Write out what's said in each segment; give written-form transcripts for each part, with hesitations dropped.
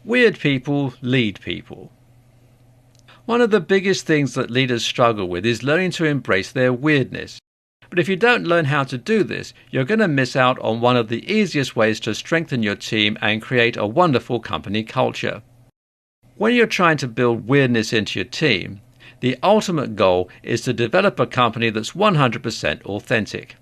Weird people lead people. One of the biggest things that leaders struggle with is learning to embrace their weirdness. But if you don't learn how to do this, you're going to miss out on one of the easiest ways to strengthen your team and create a wonderful company culture. When you're trying to build weirdness into your team, the ultimate goal is to develop a company that's 100% authentic.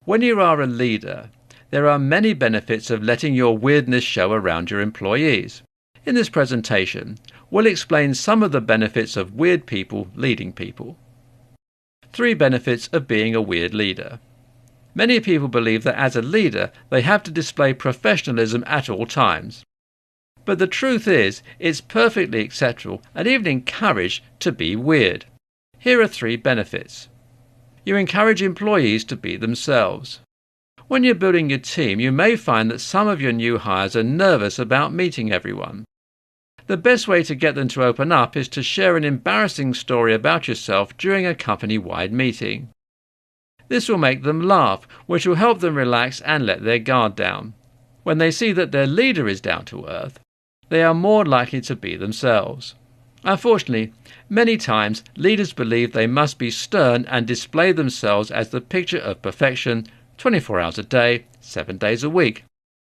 When you are a leader, there are many benefits of letting your weirdness show around your employees. In this presentation, we'll explain some of the benefits of weird people leading people. 3 benefits of being a weird leader. Many people believe that as a leader, they have to display professionalism at all times. But the truth is, it's perfectly acceptable and even encouraged to be weird. Here are 3 benefits. You encourage employees to be themselves. When you're building your team, you may find that some of your new hires are nervous about meeting everyone. The best way to get them to open up is to share an embarrassing story about yourself during a company-wide meeting. This will make them laugh, which will help them relax and let their guard down. When they see that their leader is down to earth, they are more likely to be themselves. Unfortunately, many times leaders believe they must be stern and display themselves as the picture of perfection 24 hours a day, 7 days a week.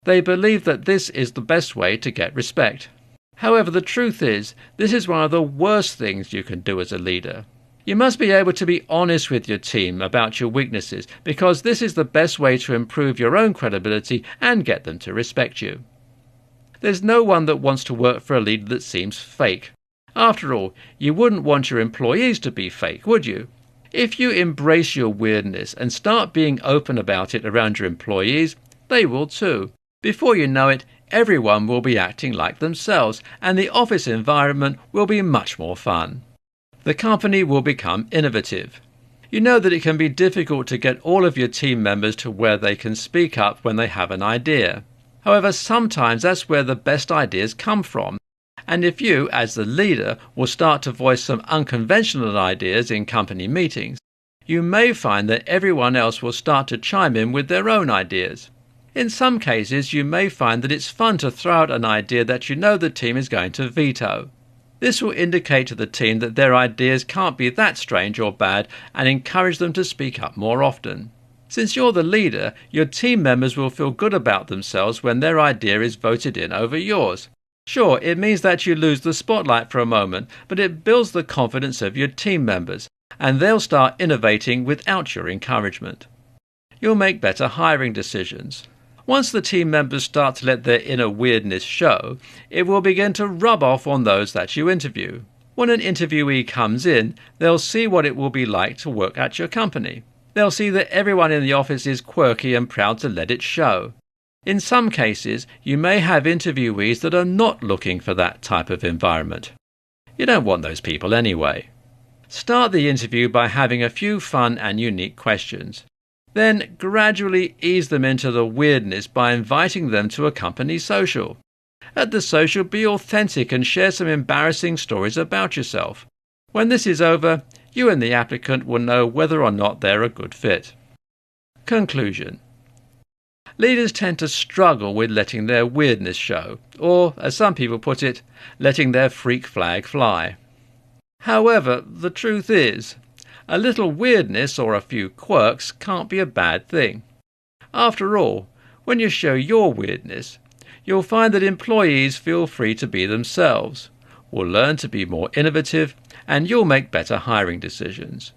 They believe that this is the best way to get respect. However, the truth is, this is one of the worst things you can do as a leader. You must be able to be honest with your team about your weaknesses, because this is the best way to improve your own credibility and get them to respect you. There's no one that wants to work for a leader that seems fake. After all, you wouldn't want your employees to be fake, would you? If you embrace your weirdness and start being open about it around your employees, they will too. Before you know it, everyone will be acting like themselves, and the office environment will be much more fun. The company will become innovative. You know that it can be difficult to get all of your team members to where they can speak up when they have an idea. However, sometimes that's where the best ideas come from. And if you, as the leader, will start to voice some unconventional ideas in company meetings, you may find that everyone else will start to chime in with their own ideas. In some cases, you may find that it's fun to throw out an idea that you know the team is going to veto. This will indicate to the team that their ideas can't be that strange or bad and encourage them to speak up more often. Since you're the leader, your team members will feel good about themselves when their idea is voted in over yours. Sure, it means that you lose the spotlight for a moment, but it builds the confidence of your team members, and they'll start innovating without your encouragement. You'll make better hiring decisions. Once the team members start to let their inner weirdness show, it will begin to rub off on those that you interview. When an interviewee comes in, they'll see what it will be like to work at your company. They'll see that everyone in the office is quirky and proud to let it show. In some cases, you may have interviewees that are not looking for that type of environment. You don't want those people anyway. Start the interview by having a few fun and unique questions. Then gradually ease them into the weirdness by inviting them to a company social. At the social, be authentic and share some embarrassing stories about yourself. When this is over, you and the applicant will know whether or not they're a good fit. Conclusion. Leaders tend to struggle with letting their weirdness show, or, as some people put it, letting their freak flag fly. However, the truth is, a little weirdness or a few quirks can't be a bad thing. After all, when you show your weirdness, you'll find that employees feel free to be themselves, will learn to be more innovative, and you'll make better hiring decisions.